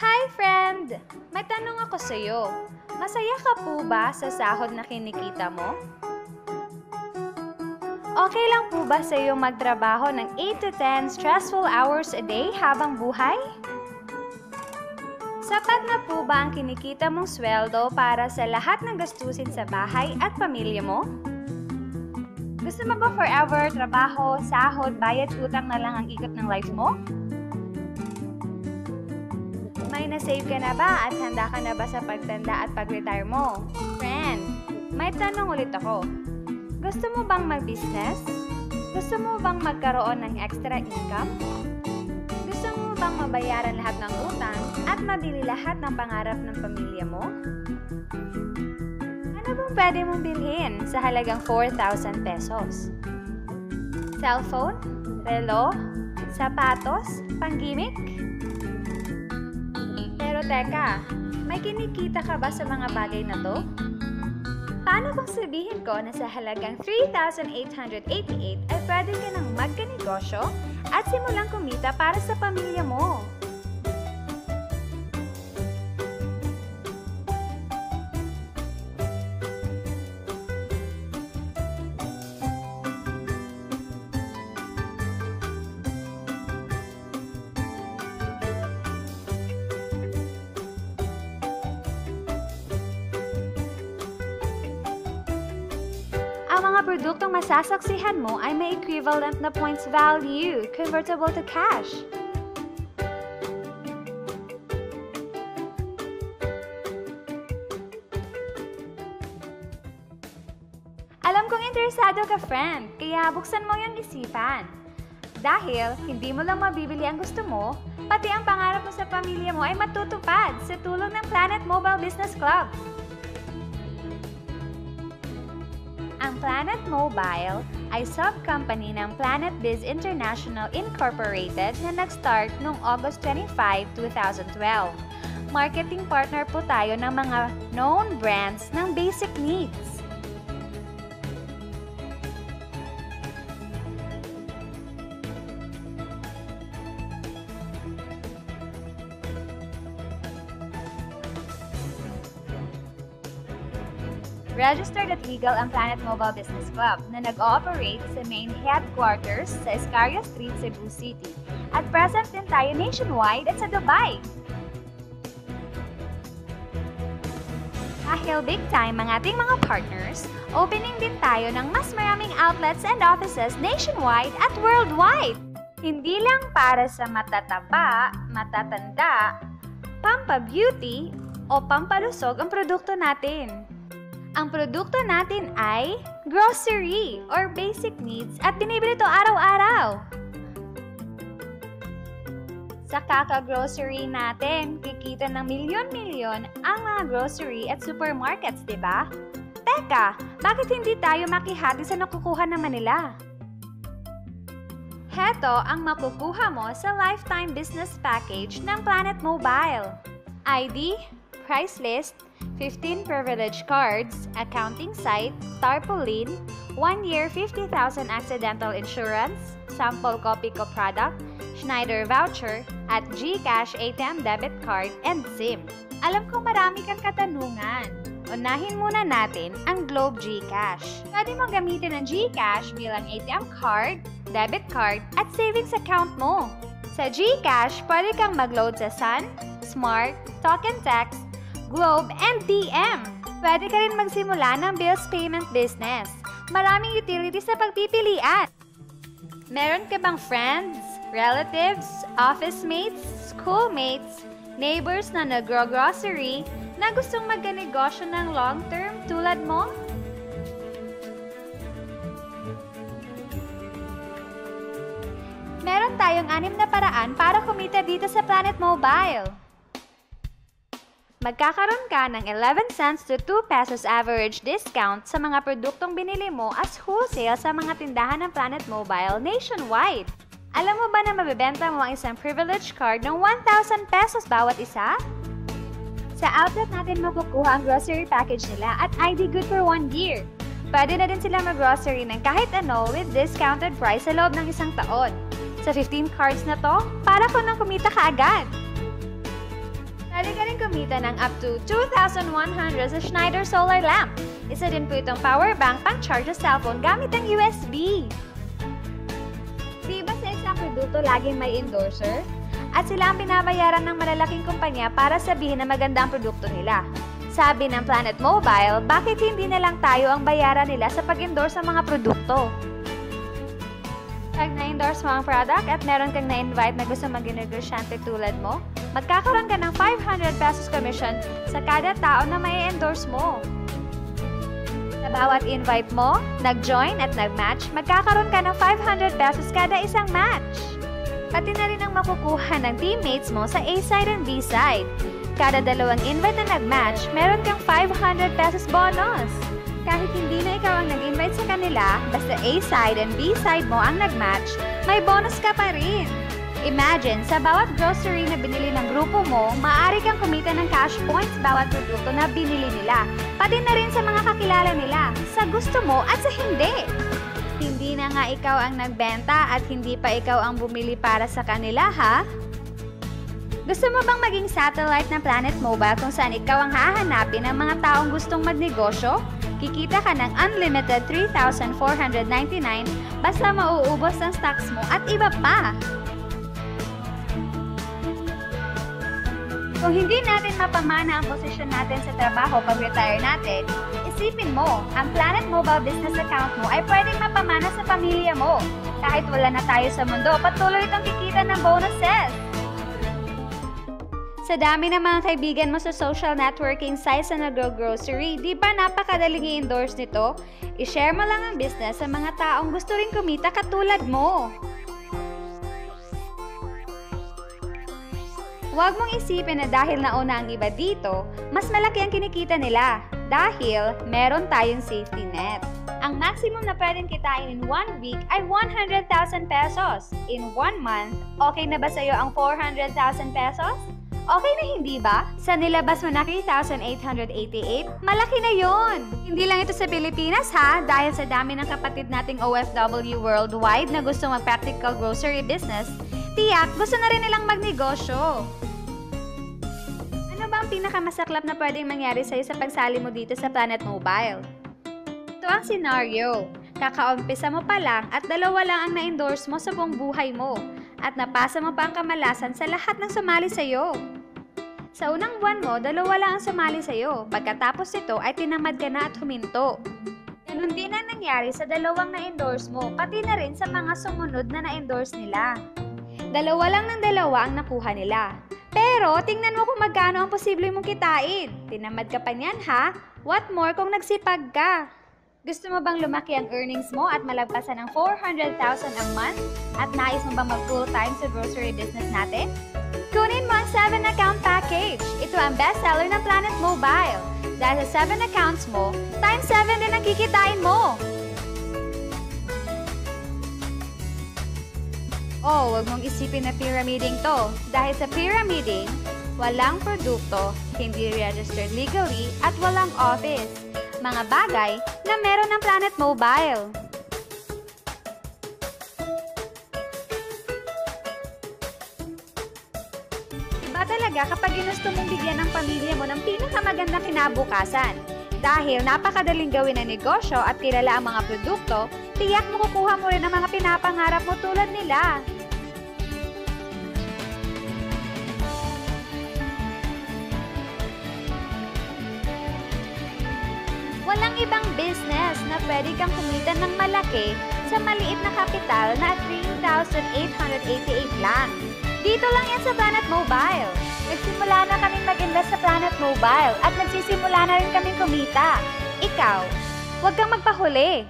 Hi, friend! May tanong ako sa'yo. Masaya ka po ba sa sahod na kinikita mo? Okay lang po ba sa'yo magtrabaho ng 8 to 10 stressful hours a day habang buhay? Sapat na po ba ang kinikita mong sweldo para sa lahat ng gastusin sa bahay at pamilya mo? Gusto mo ba forever trabaho, sahod, bayad, utang na lang ang ikot ng life mo? May na-save ka na ba at handa ka na ba sa pagtanda at pag-retire mo? Friend, may tanong ulit ako. Gusto mo bang mag-business? Gusto mo bang magkaroon ng extra income? Gusto mo bang mabayaran lahat ng utang at mabili lahat ng pangarap ng pamilya mo? Ano bang pwede mong bilhin sa halagang 4,000 pesos? Cellphone? Relo? Sapatos? Panggimik? Pero teka, may kinikita ka ba sa mga bagay na to? Paano kung sabihin ko na sa halagang 3,888 ay pwede ka nang magkanegosyo at simulang kumita para sa pamilya mo? Ang mga produktong masasaksihan mo ay may equivalent na points value, convertible to cash. Alam kong interesado ka, friend, kaya buksan mo yung isipan. Dahil hindi mo lang mabibili ang gusto mo, pati ang pangarap mo sa pamilya mo ay matutupad sa tulong ng Planet Mobile Business Club. Ang Planet Mobile ay sub-company ng Planet Biz International Incorporated na nag-start noong August 25, 2012. Marketing partner po tayo ng mga known brands ng basic needs. Registered at legal ang Planet Mobile Business Club na nag-ooperate sa main headquarters sa Escaria Street, Cebu City. At present din tayo nationwide at sa Dubai. Dahil big time ang ating mga partners, opening din tayo ng mas maraming outlets and offices nationwide at worldwide. Hindi lang para sa matataba, matatanda, pampa-beauty o pampalusog ang produkto natin. Ang produkto natin ay grocery or basic needs at binibili ito araw-araw. Sa kaka-grocery natin, kikita ng milyon-milyon ang mga grocery at supermarkets, di ba? Teka, bakit hindi tayo makihati sa nakukuha naman nila? Heto ang makukuha mo sa lifetime business package ng Planet Mobile. ID, price list, 15 privilege cards, accounting site, tarpaulin, 1 year 50,000 accidental insurance, sample copy ko product, Schneider voucher, at GCash ATM debit card and SIM. Alam ko marami kang katanungan. Unahin muna natin ang Globe GCash. Pwede mo gamitin ang GCash bilang ATM card, debit card, at savings account mo. Sa GCash, pwede kang mag-load sa Sun, Smart, Talk and Text, Globe, and DM. Pwede ka rin magsimula ng bills payment business. Maraming utilities sa pagpipilian. Meron ka bang friends, relatives, office mates, schoolmates, neighbors na nagro-grocery na gustong magkanegosyo ng long-term tulad mo? Meron tayong 6 na paraan para kumita dito sa Planet Mobile. Magkakaroon ka ng 11 cents to 2 pesos average discount sa mga produktong binili mo as wholesale sa mga tindahan ng Planet Mobile nationwide. Alam mo ba na mabibenta mo ang isang privilege card ng 1,000 pesos bawat isa? Sa outlet natin makukuha ang grocery package nila at ID good for 1 year. Pwede na din sila mag-grocery ng kahit ano with discounted price sa loob ng 1 taon. Sa 15 cards na to, para ko nang kumita ka agad. kumita ng up to 2,100 sa Schneider Solar Lamp. Isa din po itong power bank pang-charge sa cellphone gamit ang USB. Di ba sa isang produkto laging may endorser? At sila ang binabayaran ng malalaking kumpanya para sabihin na maganda ang produkto nila. Sabi ng Planet Mobile, bakit hindi na lang tayo ang bayaran nila sa pag-endorse sa mga produkto? Pag na-endorse mo ang product at meron kang na-invite na gusto maging negosyante tulad mo, magkakaroon ka ng 500 pesos commission sa kada tao na mai-endorse mo. Sa bawat invite mo, nag-join at nag-match, magkakaroon ka ng 500 pesos kada isang match. Pati na rin ang makukuha ng teammates mo sa A-side and B-side. Kada dalawang invite na nag-match, meron kang 500 pesos bonus. Kahit hindi na ikaw ang nag-invite sa kanila, basta A-side and B-side mo ang nag-match, may bonus ka pa rin. Imagine, sa bawat grocery na binili ng grupo mo, maaari kang kumita ng cash points bawat produkto na binili nila, pati na rin sa mga kakilala nila, sa gusto mo at sa hindi. Hindi na nga ikaw ang nagbenta at hindi pa ikaw ang bumili para sa kanila, ha? Gusto mo bang maging satellite ng Planet Mobile kung saan ikaw ang hahanapin ng mga taong gustong magnegosyo? Kikita ka ng unlimited 3,499 basta mauubos ang stocks mo at iba pa. Kung hindi natin mapamana ang posisyon natin sa trabaho pag-retire natin, isipin mo, ang Planet Mobile business account mo ay pwedeng mapamana sa pamilya mo. Kahit wala na tayo sa mundo, patuloy itong kikita ng bonuses. Sa dami ng mga kaibigan mo sa social networking sites na nag-grocery, di ba napakadaling i-endorse nito? I-share mo lang ang business sa mga taong gusto rin kumita katulad mo. Huwag mong isipin na dahil nauna ang iba dito, mas malaki ang kinikita nila. Dahil meron tayong safety net. Ang maximum na pwedeng kitain in 1 week ay 100,000 pesos. In 1 month, okay na ba sa'yo ang 400,000 pesos? Okay na hindi ba? Sa nilabas mo na 3,888, malaki na yon. Hindi lang ito sa Pilipinas ha, dahil sa dami ng kapatid nating OFW worldwide na gusto mag-practical grocery business, tiyak gusto na rin nilang magnegosyo. Ano ba ang pinakamasaklap na pwedeng mangyari sa'yo sa pagsali mo dito sa Planet Mobile? Ito ang scenario. Kakaumpisa mo pa lang at dalawa lang ang na-endorse mo sa buong buhay mo at napasa mo pa ang kamalasan sa lahat ng sumali sa'yo. Sa unang buwan mo, dalawa lang ang sumali sa'yo. Pagkatapos nito ay tinamad ka na at huminto. Ganun din ang nangyari sa dalawang na-endorse mo, pati na rin sa mga sumunod na na-endorse nila. Dalawa lang ng dalawa ang nakuha nila. Pero, tingnan mo kung magkano ang posible mong kitain. Tinamad ka pa niyan ha? What more kung nagsipag ka? Gusto mo bang lumaki ang earnings mo at malagpasan ng 400,000 a month? At nais mo bang mag-full-time sa grocery business natin? Kunin mo ang 7-account package. Ito ang bestseller ng Planet Mobile. Dahil sa 7 accounts mo, times 7 din ang kikitain mo. Oh, huwag mong isipin na pyramiding to. Dahil sa pyramiding, walang produkto, hindi registered legally, at walang office. Mga bagay na meron ng Planet Mobile. Iba talaga kapag ginusto mong bigyan ng pamilya mo ng pinakamagandang kinabukasan. Dahil napakadaling gawin ang negosyo at kilala ang mga produkto, tiyak makukuha mo rin ang mga pinapangarap mo tulad nila. Walang ibang business na pwede kang kumita ng malaki sa maliit na kapital na 3,888 lang. Dito lang yan sa Planet Mobile. Nagsimula na kaming mag-invest sa Planet Mobile at nagsisimula na rin kaming kumita. Ikaw, huwag kang magpahuli.